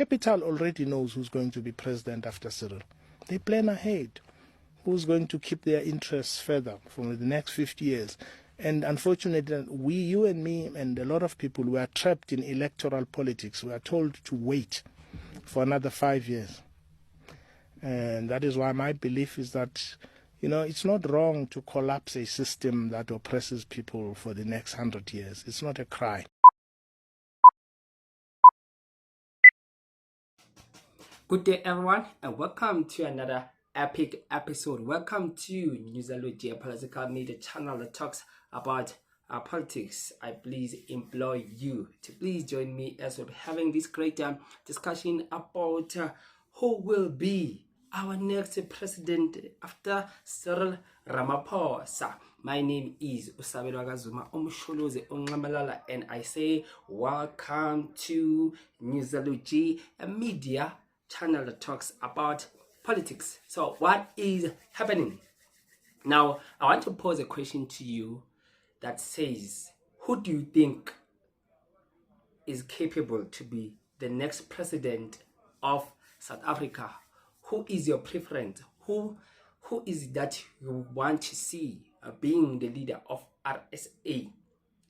Capital already knows who's going to be president after Cyril. They plan ahead. Who's going to keep their interests further for the next 50 years? And unfortunately, you and me and a lot of people were trapped in electoral politics. We are told to wait for another 5 years. And that is why my belief is that, it's not wrong to collapse a system that oppresses people for the next 100 years. It's not a crime. Good day, everyone, and welcome to another epic episode. Welcome to Newsalogy, a political media channel that talks about politics. I please implore you to please join me as we're having this great discussion about who will be our next president after Cyril Ramaphosa. My name is Usabelo Agazuma Omsholoze Ongamalala, and I say welcome to Newsalogy, a media channel that talks about politics. So what is happening now? I want to pose a question to you that says, who do you think is capable to be the next president of South Africa? Who is your preference? Who is it that you want to see being the leader of RSA,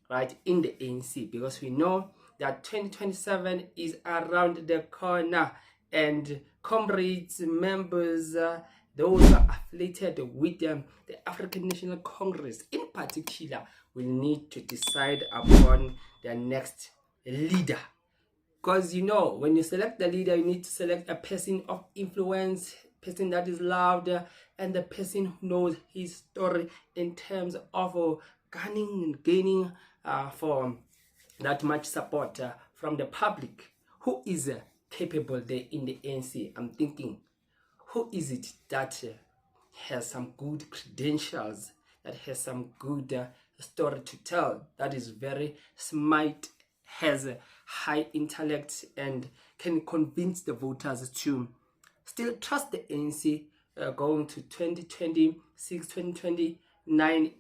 right, in the ANC? Because we know that 2027 is around the corner, and comrades, members, those who are affiliated with the African National Congress in particular, will need to decide upon their next leader. Because when you select the leader, you need to select a person of influence, person that is loud, and the person who knows his story in terms of gaining for that much support from the public. Who is capable there in the ANC? I'm thinking, who is it that has some good credentials, that has some good story to tell, that is very smart, has a high intellect, and can convince the voters to still trust the ANC going to 2026, 2029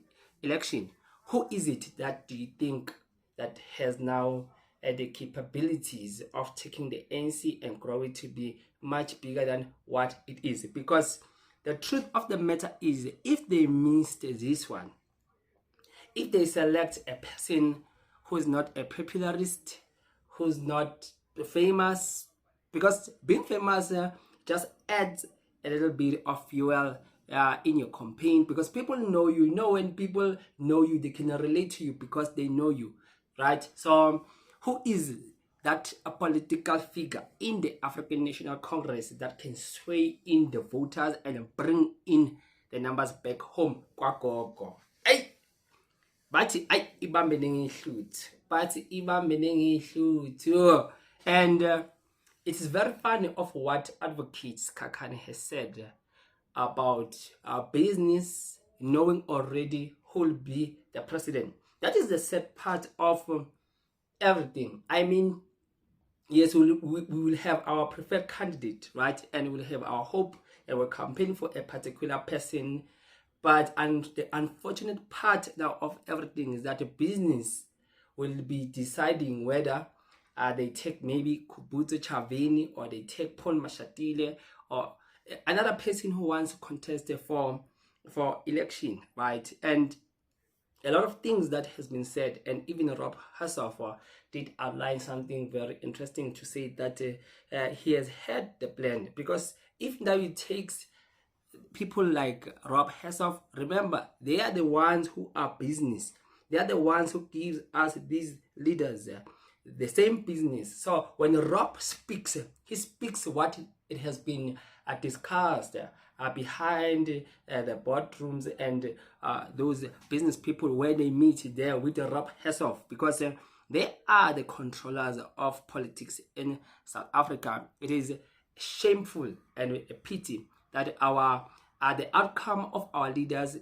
election? Who is it that do you think that has now the capabilities of taking the ANC and grow it to be much bigger than what it is? Because the truth of the matter is, if they missed this one, if they select a person who's not a popularist, who's not famous, because being famous just adds a little bit of fuel in your campaign, because people know you. When people know you, they can relate to you because they know you, right? So who is that a political figure in the African National Congress that can sway in the voters and bring in the numbers back home? Kwagogo. Hey! Bathi ay ibambe nengihluthi, bathi ibambe nengihluthi. And it is very funny of what Advocate Kakane has said about business knowing already who will be the president. That is the sad part of everything. I mean, yes, we will have our preferred candidate, right? And we'll have our hope, and we'll campaign for a particular person. But the unfortunate part now of everything is that the business will be deciding whether they take maybe Kubutso Chavini, or they take Paul Mashatile, or another person who wants to contest for election, right? And a lot of things that has been said, and even Rob herself did outline something very interesting to say that he has had the plan. Because if now it takes people like Rob Hessoff, remember, they are the ones who are business. They are the ones who gives us these leaders the same business. So when Rob speaks, he speaks what it has been discussed behind the boardrooms and those business people where they meet there with Rob Hessoff, because they are the controllers of politics in South Africa. It is shameful and a pity that the outcome of our leaders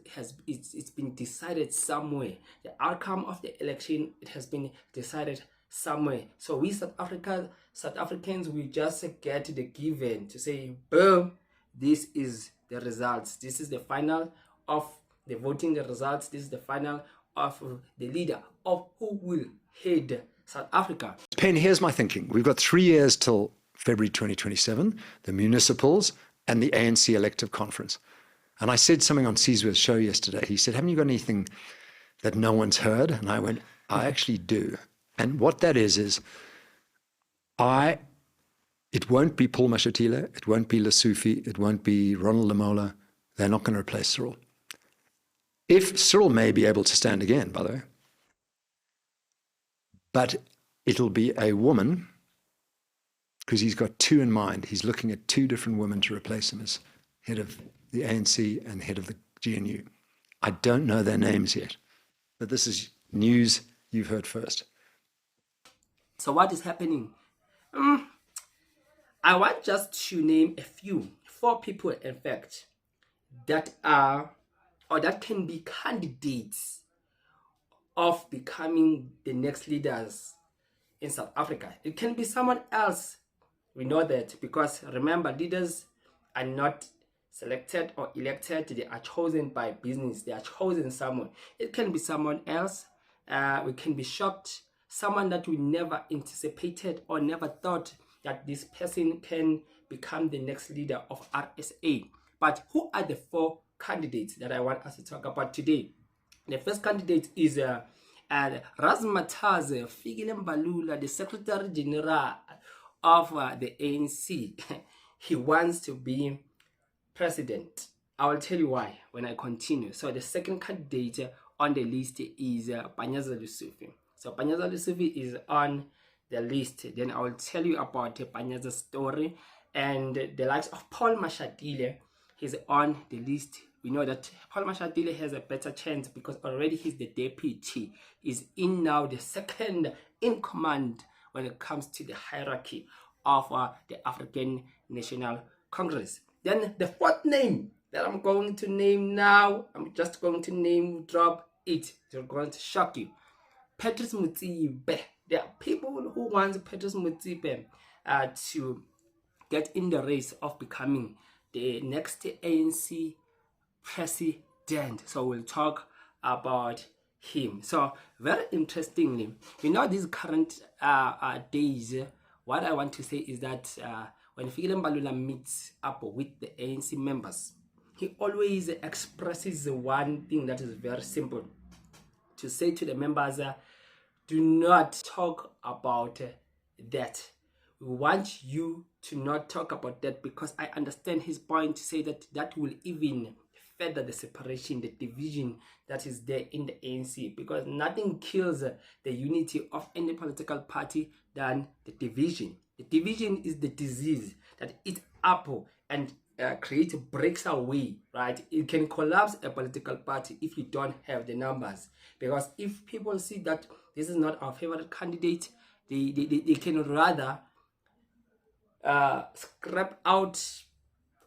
it's been decided somewhere. The outcome of the election, it has been decided somewhere. So we South Africans, we just get the given to say, boom, this is the results. This is the final of the voting results. This is the final of the leader of who will head South Africa. Payne, here's my thinking. We've got 3 years till February 2027, the municipals, and the ANC elective conference. And I said something on Sizwe's show yesterday. He said, haven't you got anything that no one's heard? And I went, I actually do. And what that is it won't be Paul Mashatile, it won't be Lesufi, it won't be Ronald Lamola. They're not going to replace Cyril. If Cyril may be able to stand again, by the way, but it'll be a woman, because he's got two in mind. He's looking at two different women to replace him as head of the ANC and head of the GNU. I don't know their names yet, but this is news you've heard first. So what is happening? I want just to name a few, 4 people in fact, that are or that can be candidates of becoming the next leaders in South Africa. It can be someone else. We know that because remember, leaders are not selected or elected. They are chosen by business. They are chosen someone. It can be someone else. We can be shocked. Someone that we never anticipated or never thought that this person can become the next leader of RSA. But who are the 4 candidates that I want us to talk about today? The first candidate is Razzmatazz Fikile Mbalula, the Secretary General of the ANC. He wants to be president. I will tell you why when I continue. So the second candidate on the list is Panyaza Lesufi. So Panyaza Lesufi is on the list. Then I will tell you about Panyaza's story, and the likes of Paul Mashatile. He's on the list. We know that Paul Mashatile has a better chance because already he's the deputy. He's in now the second in command when it comes to the hierarchy of the African National Congress. Then the 4th name that I'm going to name now, I'm just going to name drop it. It's going to shock you. Patrice Motsepe. There are people who want Patrice Motsepe to get in the race of becoming the next ANC president. So we'll talk about him. So very interestingly, these current days, what I want to say is that when Fikile Mbalula meets up with the ANC members, he always expresses one thing that is very simple. To say to the members, do not talk about that. We want you to not talk about that, because I understand his point to say that that will even further the separation, the division that is there in the ANC, because nothing kills the unity of any political party than the division. The division is the disease that eats up and breaks away, right? It can collapse a political party if you don't have the numbers, because if people see that this is not our favorite candidate, they can rather scrap out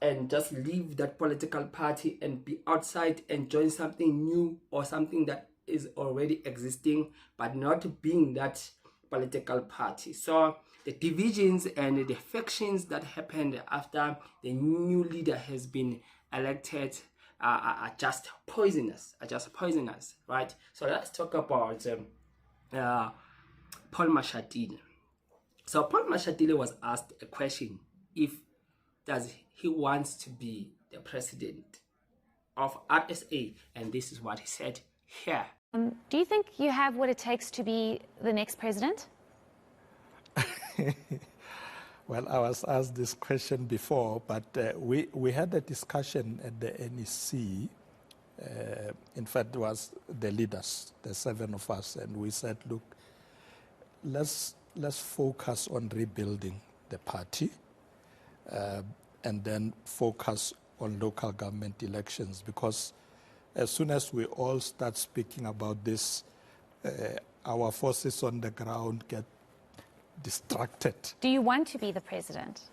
and just leave that political party and be outside and join something new or something that is already existing but not being that political party. So the divisions and the factions that happened after the new leader has been elected are just poisonous, right? So let's talk about Paul Mashatile. So Paul Mashatile was asked a question, does he wants to be the president of RSA, and this is what he said here. Do you think you have what it takes to be the next president? Well, I was asked this question before, but we had a discussion at the NEC. In fact, it was the leaders, the 7 of us, and we said, look, let's focus on rebuilding the party and then focus on local government elections, because as soon as we all start speaking about this, our forces on the ground get distracted. Do you want to be the president?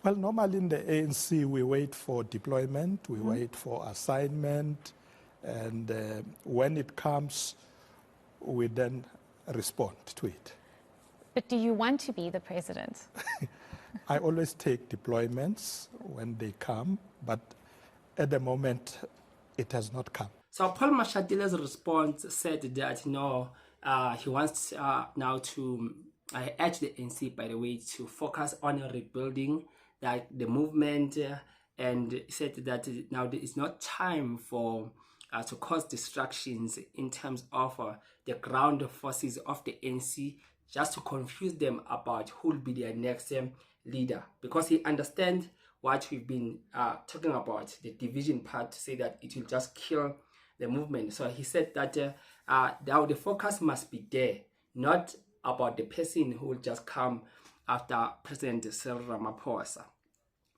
Well, normally in the ANC, we wait for deployment, we wait for assignment, and when it comes, we then respond to it. But do you want to be the president? I always take deployments when they come, but at the moment, it has not come. So Paul Mashatile's response said that no, he wants now to I urge the ANC, by the way, to focus on rebuilding the movement, and said that now there is not time for to cause distractions in terms of the ground forces of the ANC, just to confuse them about who will be their next leader, because he understands what we've been talking about, the division part, to say that it will just kill the movement. So he said that now the focus must be there, not about the person who will just come after President Cyril Ramaphosa.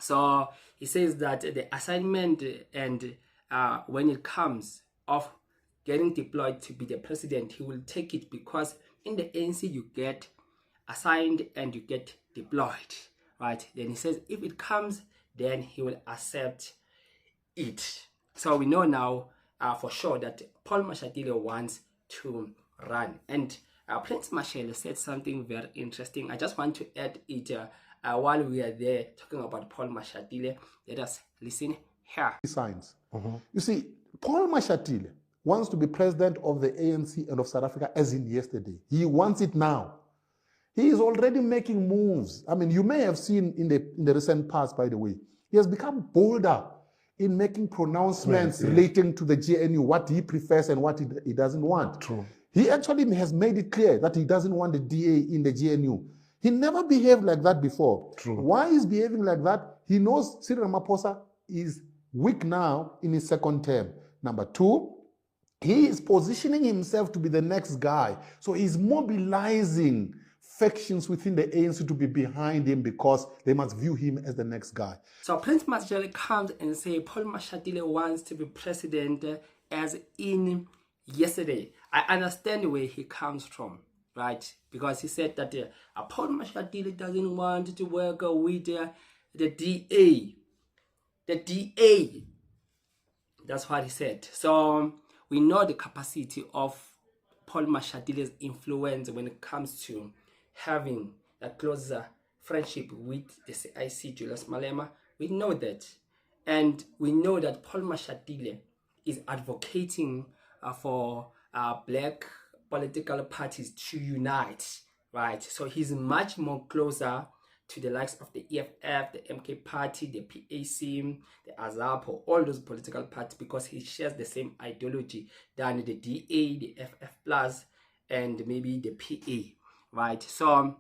So he says that the assignment and when it comes of getting deployed to be the president, he will take it, because in the ANC you get assigned and you get deployed, right? Then he says if it comes, then he will accept it. So we know now for sure that Paul Mashatile wants to run. And Prince Mashatile said something very interesting. I just want to add it while we are there talking about Paul Mashatile. Let us listen here. Signs. You see, Paul Mashatile wants to be president of the ANC and of South Africa as in yesterday. He wants it now. He is already making moves. I mean, you may have seen in the recent past, by the way, he has become bolder in making pronouncements relating to the GNU, what he prefers and what he doesn't want. True. He actually has made it clear that he doesn't want the DA in the GNU. He never behaved like that before. True. Why is behaving like that? He knows Cyril Ramaphosa is weak now in his second term. Number two, he is positioning himself to be the next guy. So he's mobilizing factions within the ANC to be behind him because they must view him as the next guy. So Prince Mashatile comes and says Paul Mashatile wants to be president as in yesterday. I understand where he comes from, right? Because he said that Paul Mashatile doesn't want to work with the DA. The DA. That's what he said. So we know the capacity of Paul Mashatile's influence when it comes to having a closer friendship with the CIC, Julius Malema. We know that. And we know that Paul Mashatile is advocating for black political parties to unite, right? So he's much more closer to the likes of the EFF, the MK Party, the PAC, the AZAPO, all those political parties, because he shares the same ideology than the DA, the FF+, and maybe the PA, right? So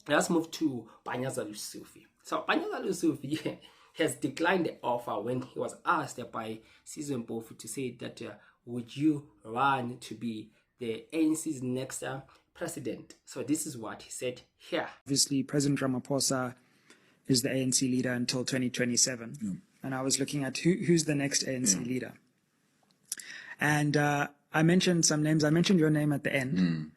let's move to Panyaza Lesufi. So Panyaza Lesufi has declined the offer when he was asked by Sizwe Mpofu to say that would you run to be the ANC's next president. So this is what he said here. Obviously, President Ramaphosa is the ANC leader until 2027. Yeah. And I was looking at who's the next ANC leader. And I mentioned some names. I mentioned your name at the end.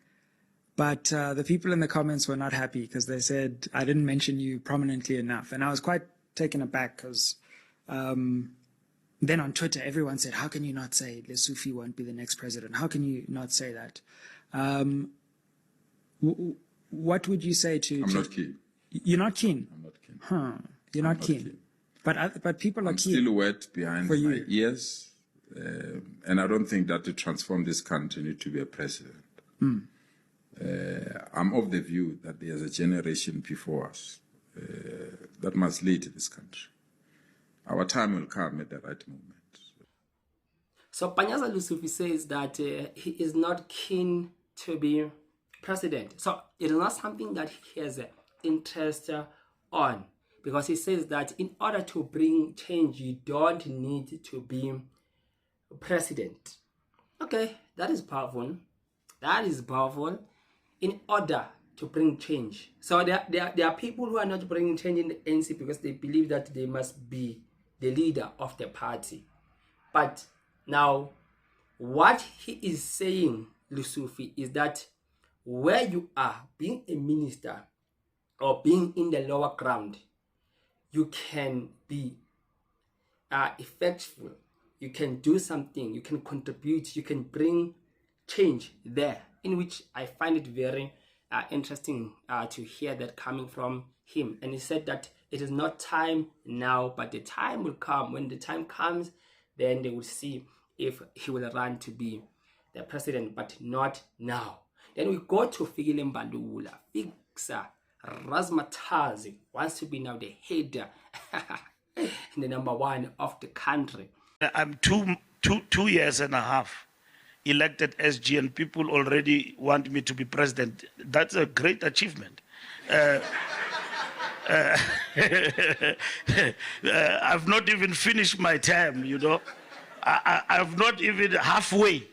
But the people in the comments were not happy because they said I didn't mention you prominently enough. And I was quite taken aback because then on Twitter, everyone said, how can you not say Lesufi won't be the next president? How can you not say that? What would you say to... I'm not keen. You're not keen? I'm not keen. You're not keen. But people are keen. I'm still wet behind my ears. And I don't think that to transform this country need to be a president. I'm of the view that there's a generation before us that must lead this country. Our time will come at the right moment. So Panyaza Lesufi says that he is not keen to be president. So it is not something that he has interest on, because he says that in order to bring change, you don't need to be president. Okay, that is powerful. That is powerful. In order to bring change. So there are people who are not bringing change in the ANC because they believe that they must be the leader of the party. But now, what he is saying, Lesufi, is that where you are, being a minister or being in the lower ground, you can be effective. You can do something. You can contribute. You can bring change there, in which I find it very interesting to hear that coming from him. And he said that it is not time now, but the time will come. When the time comes, then they will see if he will run to be the president, but not now. Then we go to Fikile Mbalula. Mashatile wants to be now the head, the number one of the country. I'm two years and a half elected SG, and people already want me to be president. That's a great achievement. I've not even finished my term, you know. I've not even halfway,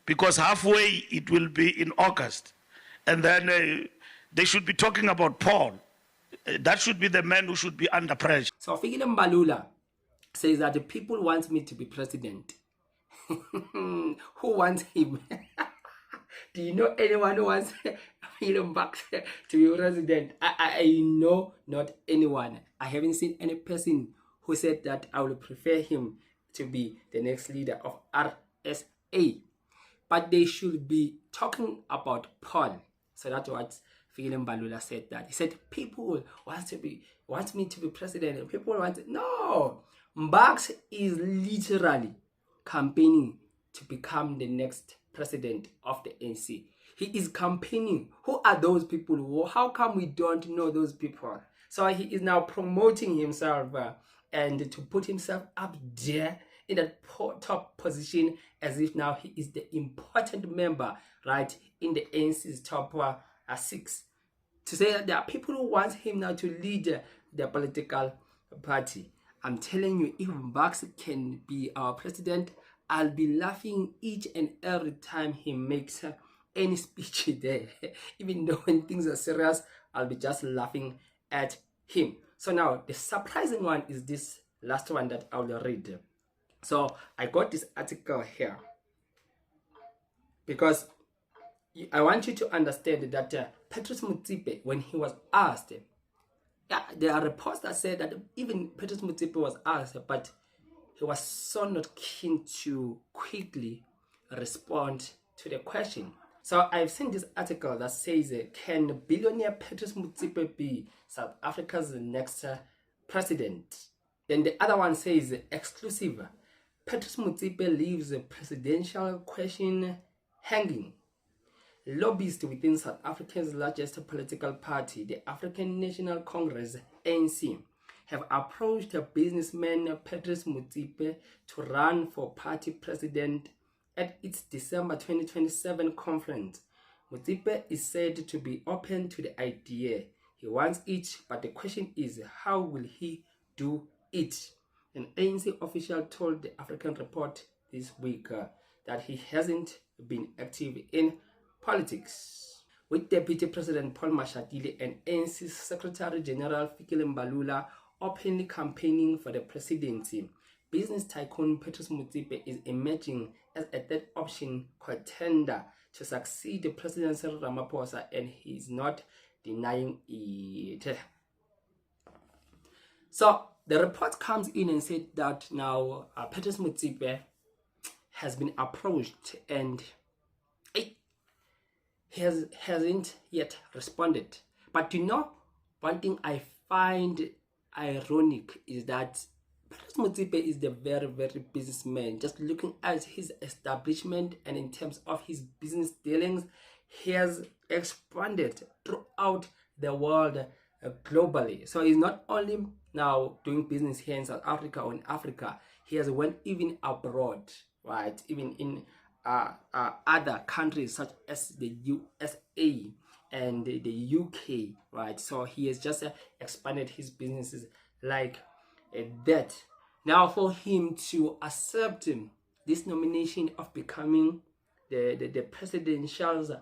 because halfway it will be in August. And then they should be talking about Paul. That should be the man who should be under pressure. So Fikile Mbalula says that the people want me to be president. Who wants him? Do you know anyone who wants Fikile Mbalula to be president? I know not anyone. I haven't seen any person who said that I will prefer him to be the next leader of RSA. But they should be talking about Paul. So that's what Fikile Mbalula said. That he said people want me to be president, and people want no. Mbax is literally campaigning to become the next president of the ANC. He is campaigning. Who are those people? How come we don't know those people? So he is now promoting himself and to put himself up there in that top position, as if now he is the important member, right, in the ANC's top 6. To say that there are people who want him now to lead the political party. I'm telling you, if Mbax can be our president, I'll be laughing each and every time he makes any speech there. Even though when things are serious, I'll be just laughing at him. So now, the surprising one is this last one that I'll read. So I got this article here because I want you to understand that Patrice Motsepe, when he was asked, there are reports that say that even Patrice Motsepe was asked, but he was so not keen to quickly respond to the question. So I've seen this article that says, can billionaire Patrice Motsepe be South Africa's next president? Then the other one says, exclusive, Patrice Motsepe leaves the presidential question hanging. Lobbyists within South Africa's largest political party, the African National Congress, ANC, have approached businessman Patrice Motsepe to run for party president at its December 2027 conference. Motsepe is said to be open to the idea. He wants it, but the question is, how will he do it? An ANC official told the African Report this week that he hasn't been active in politics. With Deputy President Paul Mashatile and ANC Secretary General Fikile Mbalula openly campaigning for the presidency, business tycoon Patrice Motsepe is emerging as a third option contender to succeed President Cyril Ramaphosa, and he is not denying it. So the report comes in and said that now Patrice Motsepe has been approached and he hasn't yet responded. But you know, one thing I find ironic is that Patrice Motsepe is the very, very businessman. Just looking at his establishment and in terms of his business dealings, he has expanded throughout the world globally. So he's not only now doing business here in South Africa or in Africa, he has went even abroad, right? Even in other countries such as the USA and the UK, right? So he has just expanded his businesses like that. Now for him to accept this nomination of becoming the presidential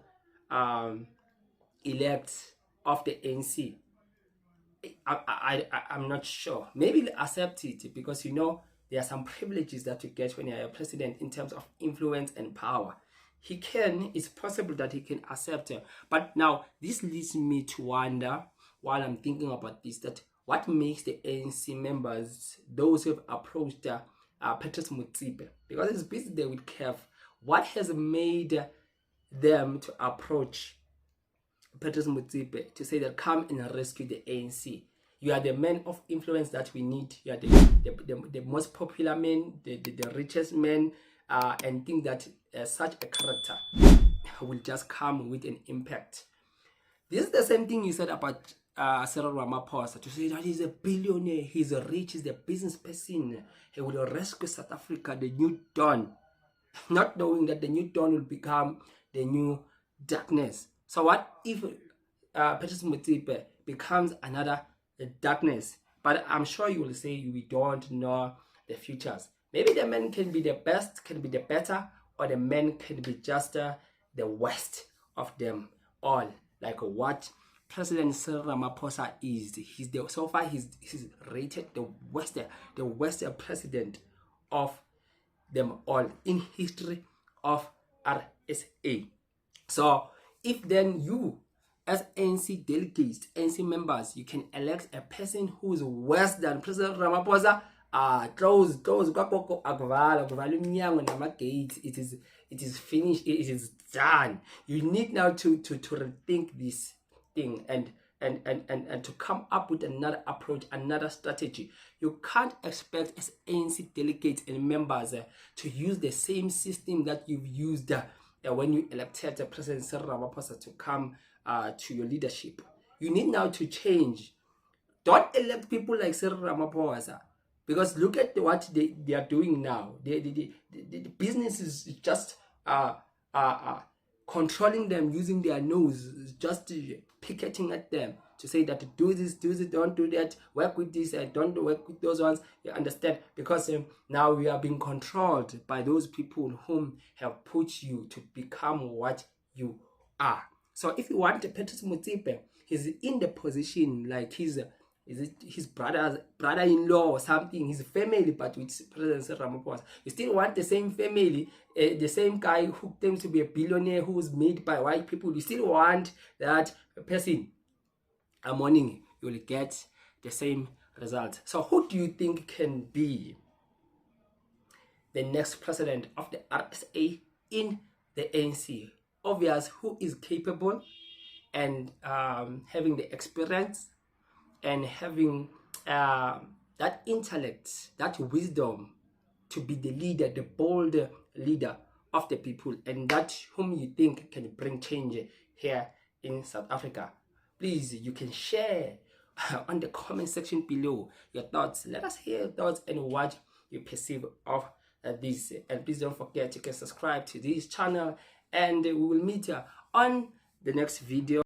elect of the ANC, I'm not sure. Maybe he'll accept it because, you know, there are some privileges that you get when you're a president in terms of influence and power. It's possible that he can accept it. But now, this leads me to wonder, while I'm thinking about this, that what makes the ANC members, those who have approached Patrice Motsepe, because it's busy there with Kev, what has made them to approach Patrice Motsepe to say that come and rescue the ANC? You are the man of influence that we need. You are the most popular man, the richest man, and think that such a character will just come with an impact. This is the same thing you said about Cyril Ramaphosa, to say that he's a billionaire, he's rich, he's a business person, he will rescue South Africa, the new dawn, not knowing that the new dawn will become the new darkness. So what if Patrice Motsepe becomes another darkness? But I'm sure you will say we don't know the futures. Maybe the man can be the best, can be the better, or the man can be just the worst of them all. Like what President Cyril Ramaphosa is. So far he's rated the worst president of them all in history of RSA. So if then you, as ANC delegates, ANC members, you can elect a person who is worse than President Ramaphosa, close it is finished, it is done. You need now to rethink this thing and to come up with another approach, another strategy. You can't expect as ANC delegates and members to use the same system that you've used when you elected President Cyril Ramaphosa to come to your leadership. You need now to change. Don't elect people like Cyril Ramaphosa, because look at what they are doing now. The business is just controlling them using their nose, just picketing at them to say that do this, don't do that, work with this, and don't work with those ones. You understand? Because now we are being controlled by those people whom have put you to become what you are. So if you want Patrice Motsepe, he's in the position like his brother-in-law or something, his family, but with President Ramaphosa. You still want the same family, the same guy who claims to be a billionaire who's made by white people. You still want that person. I'm warning you will get the same result. So who do you think can be the next president of the RSA in the ANC? Obvious, who is capable and having the experience and having that intellect, that wisdom to be the leader, the bold leader of the people, and that whom you think can bring change here in South Africa. Please, you can share on the comment section below your thoughts. Let us hear your thoughts and what you perceive of this. And please don't forget you can subscribe to this channel, and we will meet on the next video.